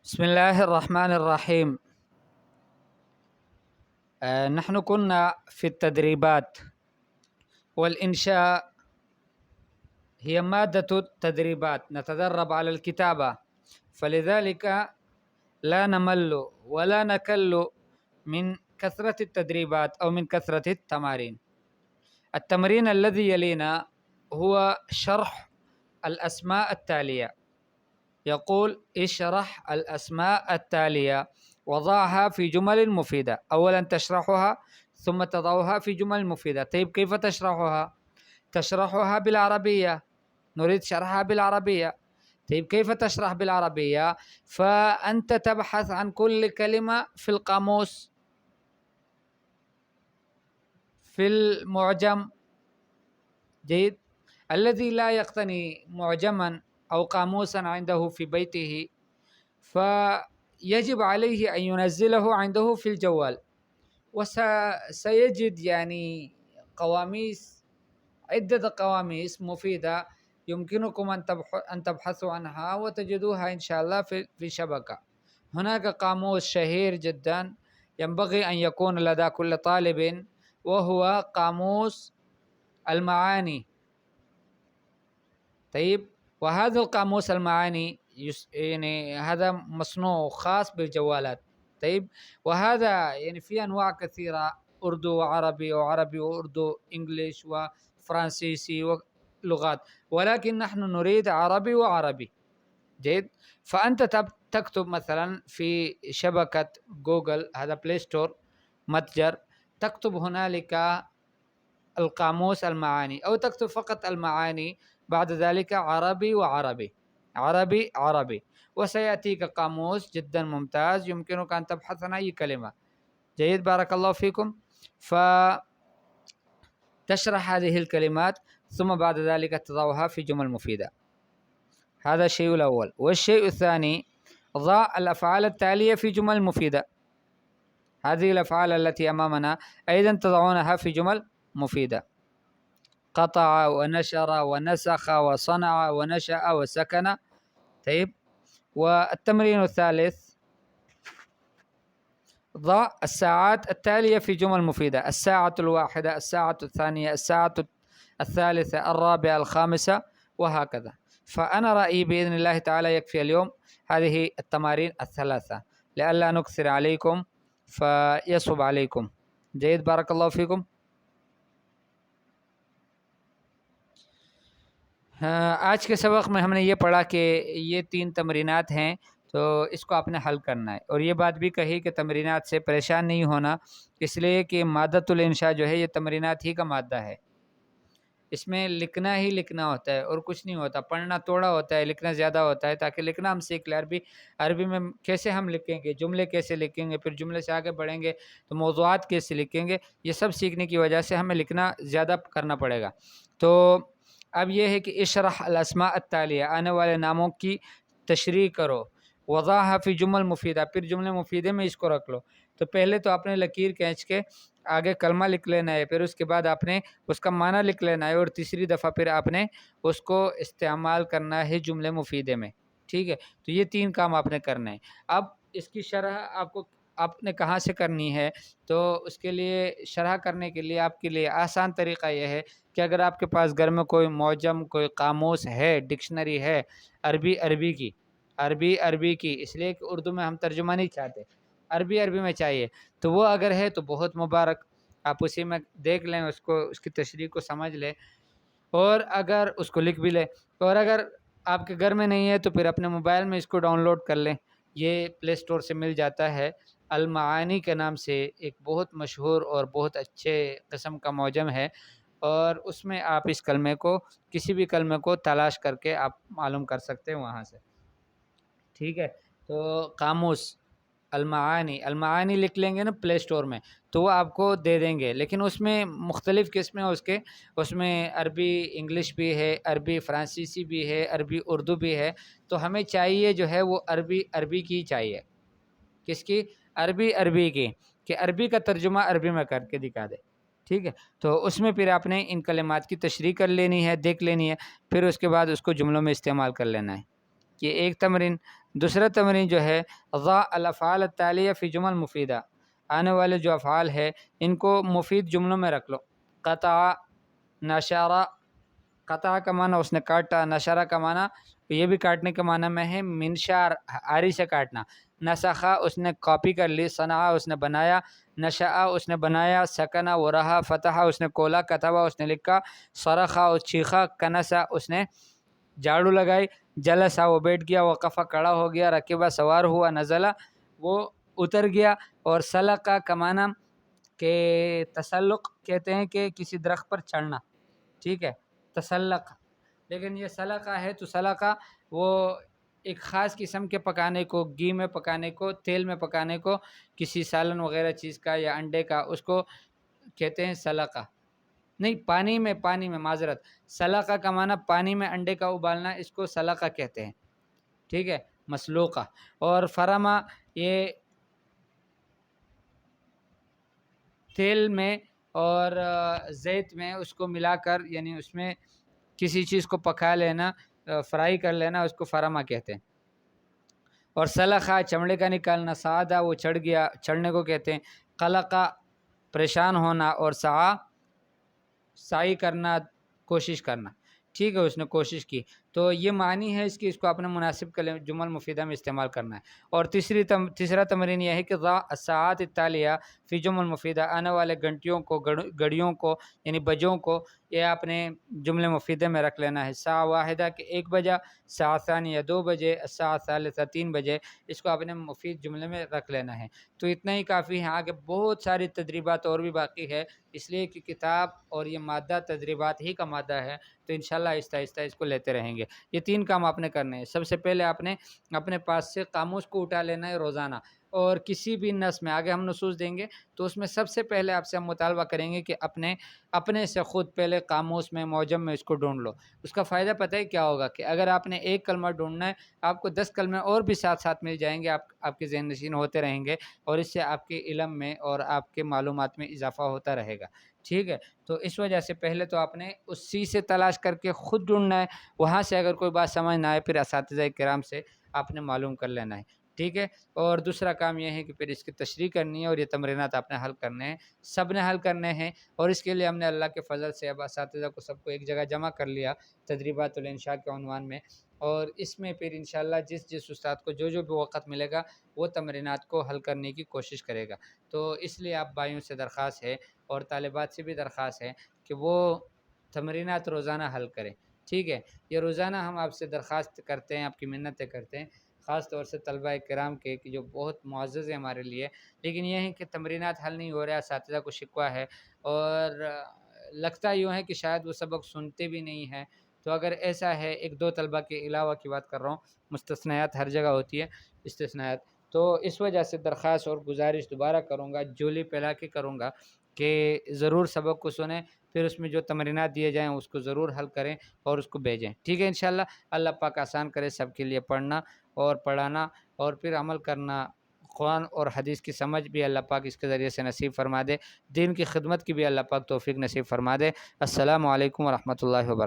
بسم الله الرحمن الرحيم. نحن كنا في التدريبات، والإنشاء هي مادة التدريبات، نتدرب على الكتابة، فلذلك لا نمل ولا نكل من كثرة التدريبات أو من كثرة التمارين. التمرين الذي يلينا هو شرح الأسماء التالية. يقول: اشرح الأسماء التالية وضعها في جمل مفيدة. أولا تشرحها ثم تضعها في جمل مفيدة. طيب كيف تشرحها؟ تشرحها بالعربية، نريد شرحها بالعربية. طيب كيف تشرح بالعربية؟ فأنت تبحث عن كل كلمة في القاموس، في المعجم. جيد. الذي لا يقتني معجما أو قاموسا عنده في بيته فيجب عليه أن ينزله عنده في الجوال، وسيجد قواميس، عدة قواميس مفيدة يمكنكم أن تبحثوا عنها وتجدوها إن شاء الله في شبكة. هناك قاموس شهير جدا ينبغي أن يكون لدى كل طالب، وهو قاموس المعاني. طيب، وهذا القاموس المعاني هذا مصنوع خاص بالجوالات. طيب، وهذا في أنواع كثيرة، أردو وعربي وعربي وأردو، إنجليش وفرنسيسي ولغات، ولكن نحن نريد عربي وعربي. جيد. فأنت تكتب مثلا في شبكة جوجل، هذا بلاي ستور، متجر، تكتب هنالك القاموس المعاني، أو تكتب فقط المعاني، بعد ذلك عربي وعربي، عربي عربي، وسيأتيك قاموس جدا ممتاز يمكنك أن تبحث عن أي كلمة. جيد، بارك الله فيكم. فتشرح هذه الكلمات ثم بعد ذلك تضعها في جمل مفيدة. هذا الشيء الأول. والشيء الثاني: ضع الأفعال التالية في جمل مفيدة. هذه الأفعال التي أمامنا أيضا تضعونها في جمل مفيدة: قطع ونشر ونسخ وصنع ونشأ وسكن. طيب، والتمرين الثالث: ضع الساعات التالية في جمل مفيدة: الساعة الواحدة، الساعة الثانية، الساعة الثالثة، الرابعة، الخامسة، وهكذا. فأنا رأيي بإذن الله تعالى يكفي اليوم هذه التمارين الثلاثة لئلا نكثر عليكم فيصعب عليكم. جيد، بارك الله فيكم. آج کے سبق میں ہم نے یہ پڑھا کہ یہ 3 تمرینات ہیں، تو اس کو آپ نے حل کرنا ہے. اور یہ بات بھی کہی کہ تمرینات سے پریشان نہیں ہونا، اس لیے کہ مادۃ الانشاء جو ہے یہ تمرینات ہی کا مادہ ہے. اس میں لکھنا ہی لکھنا ہوتا ہے اور کچھ نہیں ہوتا. پڑھنا تھوڑا ہوتا ہے، لکھنا زیادہ ہوتا ہے، تاکہ لکھنا ہم سیکھ لیں. عربی میں کیسے ہم لکھیں گے، جملے کیسے لکھیں گے، پھر جملے سے آگے بڑھیں گے تو موضوعات کیسے لکھیں گے، یہ سب سیکھنے کی وجہ سے ہمیں لکھنا زیادہ کرنا پڑے گا. تو اب یہ ہے کہ اشرح الاسماء التالیہ، آنے والے ناموں کی تشریح کرو. وضعها فی جمل مفیدہ، پھر جملے مفیدے میں اس کو رکھ لو. تو پہلے تو آپ نے لکیر کھینچ کے آگے کلمہ لکھ لینا ہے، پھر اس کے بعد آپ نے اس کا معنی لکھ لینا ہے، اور تیسری دفعہ پھر آپ نے اس کو استعمال کرنا ہے جملے مفیدے میں. ٹھیک ہے، تو یہ 3 کام آپ نے کرنا ہے. اب اس کی شرح آپ نے کہاں سے کرنی ہے؟ تو اس کے لیے شرح کرنے کے لیے آپ کے لیے آسان طریقہ یہ ہے کہ اگر آپ کے پاس گھر میں کوئی معجم، کوئی قاموس ہے، ڈکشنری ہے عربی کی، اس لیے کہ اردو میں ہم ترجمہ نہیں چاہتے، عربی میں چاہیے، تو وہ اگر ہے تو بہت مبارک، آپ اسی میں دیکھ لیں، اس کی تشریح کو سمجھ لیں، اور اگر اس کو لکھ بھی لیں. اور اگر آپ کے گھر میں نہیں ہے تو پھر اپنے موبائل میں اس کو ڈاؤن لوڈ کر لیں. یہ پلے اسٹور سے مل جاتا ہے، المعانی کے نام سے ایک بہت مشہور اور بہت اچھے قسم کا معجم ہے، اور اس میں آپ اس کلمے کو، کسی بھی کلمے کو تلاش کر کے آپ معلوم کر سکتے ہیں وہاں سے. ٹھیک ہے، تو قاموس المعانی لکھ لیں گے نا پلے اسٹور میں، تو وہ آپ کو دے دیں گے. لیکن اس میں مختلف قسمیں اس میں عربی انگلش بھی ہے، عربی فرانسیسی بھی ہے، عربی اردو بھی ہے. تو ہمیں چاہیے جو ہے وہ عربی کی چاہیے. کس کی؟ عربی کی، کہ عربی کا ترجمہ عربی میں کر کے دکھا دے. ٹھیک ہے، تو اس میں پھر آپ نے ان کلمات کی تشریح کر لینی ہے، دیکھ لینی ہے، پھر اس کے بعد اس کو جملوں میں استعمال کر لینا ہے. یہ ایک تمرین. دوسرا تمرین جو ہے ضع الافعال التالیہ فی جمل مفیدہ. آنے والے جو افعال ہے ان کو مفید جملوں میں رکھ لو. قطع، نشارہ. قطع کا معنی اس نے کاٹا، نشارہ کا معنی یہ بھی کاٹنے کے معنی میں ہے، منشار آری سے کاٹنا. نسخہ اس نے کاپی کر لی، صنعا اس نے بنایا، نشأ اس نے بنایا، سکنا وہ رہا، فتح اس نے کھولا، کتبہ اس نے لکھا، صرخہ اس چیخا، کنسا اس نے جھاڑو لگائی، جلسہ وہ بیٹھ گیا، وقفہ کھڑا ہو گیا، رکبہ سوار ہوا، نزلہ وہ اتر گیا. اور سلقہ کا معنی کہ تسلق کہتے ہیں کہ کسی درخت پر چڑھنا، ٹھیک ہے، تسلق. لیکن یہ سلقہ ہے تو سلقہ وہ ایک خاص قسم کے پکانے کو، گھی میں پکانے کو، تیل میں پکانے کو، کسی سالن وغیرہ چیز کا یا انڈے کا، اس کو کہتے ہیں سلقہ. نہیں، پانی میں معذرت، سلقہ کا معنی پانی میں انڈے کا ابالنا، اس کو سلقہ کہتے ہیں، ٹھیک ہے، مسلوقہ. اور فرما یہ تیل میں اور زیت میں اس کو ملا کر، یعنی اس میں کسی چیز کو پکا لینا، فرائی کر لینا، اس کو فرما کہتے ہیں. اور سلخہ چمڑے کا نکالنا، سعادہ وہ چڑھ گیا، چڑھنے کو کہتے ہیں. قلقہ پریشان ہونا، اور سعی کرنا، کوشش کرنا، ٹھیک ہے، اس نے کوشش کی. تو یہ معنی ہے اس کی، اس کو اپنے مناسب جمل مفیدہ میں استعمال کرنا ہے. اور تیسرا تمرین یہ ہے کہ ضع الساعات التالیہ فی جمل مفیدہ. آنے والے گھنٹیوں کو، گھڑیوں کو، یعنی بجوں کو یہ اپنے جملے مفیدے میں رکھ لینا ہے. ساعہ واحدہ کہ 1 بجا، ساعہ ثانیہ 2 بجے، ساعہ ثالثہ 3 بجے، اس کو اپنے مفید جملے میں رکھ لینا ہے. تو اتنا ہی کافی ہے. آگے بہت ساری تدریبات اور بھی باقی ہے، اس لیے کہ کتاب اور یہ مادہ تدریبات ہی کا مادہ ہے، تو انشاءاللہ آہستہ آہستہ اس کو لیتے رہیں گے. یہ 3 کام آپ نے کرنے ہیں. سب سے پہلے آپ نے اپنے پاس سے قاموس کو اٹھا لینا ہے روزانہ، اور کسی بھی نص میں آگے ہم نصوص دیں گے تو اس میں سب سے پہلے آپ سے ہم مطالبہ کریں گے کہ اپنے سے خود پہلے قاموس میں، معجم میں اس کو ڈھونڈ لو. اس کا فائدہ پتہ ہے کیا ہوگا کہ اگر آپ نے ایک کلمہ ڈھونڈنا ہے، آپ کو 10 کلمے اور بھی ساتھ ساتھ مل جائیں گے، آپ کے ذہن نشین ہوتے رہیں گے، اور اس سے آپ کے علم میں اور آپ کے معلومات میں اضافہ ہوتا رہے گا، ٹھیک ہے. تو اس وجہ سے پہلے تو آپ نے اسی سے تلاش کر کے خود ڈھونڈنا ہے. وہاں سے اگر کوئی بات سمجھ نہ آئے پھر اساتذہ کرام سے آپ نے معلوم کر لینا ہے، ٹھیک ہے. اور دوسرا کام یہ ہے کہ پھر اس کی تشریح کرنی ہے، اور یہ تمرینات آپ نے حل کرنے ہیں، سب نے حل کرنے ہیں. اور اس کے لیے ہم نے اللہ کے فضل سے اب اساتذہ کو سب کو ایک جگہ جمع کر لیا تدریبات الانشاء کے عنوان میں. اور اس میں پھر انشاءاللہ جس استاد کو جو بھی وقت ملے گا وہ تمرینات کو حل کرنے کی کوشش کرے گا. تو اس لیے آپ بھائیوں سے درخواست ہے اور طالبات سے بھی درخواست ہے کہ وہ تمرینات روزانہ حل کریں، ٹھیک ہے. یہ روزانہ ہم آپ سے درخواست کرتے ہیں، آپ کی منتیں کرتے ہیں، خاص طور سے طلبہ کرام کے کہ جو بہت معزز ہے ہمارے لیے. لیکن یہ ہے کہ تمرینات حل نہیں ہو رہا، اساتذہ کو شکوہ ہے، اور لگتا یوں ہے کہ شاید وہ سبق سنتے بھی نہیں ہیں. تو اگر ایسا ہے، 1-2 طلبہ کے علاوہ کی بات کر رہا ہوں، مستثنیات ہر جگہ ہوتی ہے استثناءات، تو اس وجہ سے درخواست اور گزارش دوبارہ کروں گا، جولی پھیلا کے کروں گا کہ ضرور سبق کو سنیں، پھر اس میں جو تمرینات دیے جائیں اس کو ضرور حل کریں اور اس کو بھیجیں، ٹھیک ہے. انشاءاللہ اللہ پاک آسان کرے سب کے لیے پڑھنا اور پڑھانا اور پھر عمل کرنا. قرآن اور حدیث کی سمجھ بھی اللہ پاک اس کے ذریعے سے نصیب فرما دے، دین کی خدمت کی بھی اللہ پاک توفیق نصیب فرما دے. السلام علیکم ورحمۃ اللہ وبرکاتہ.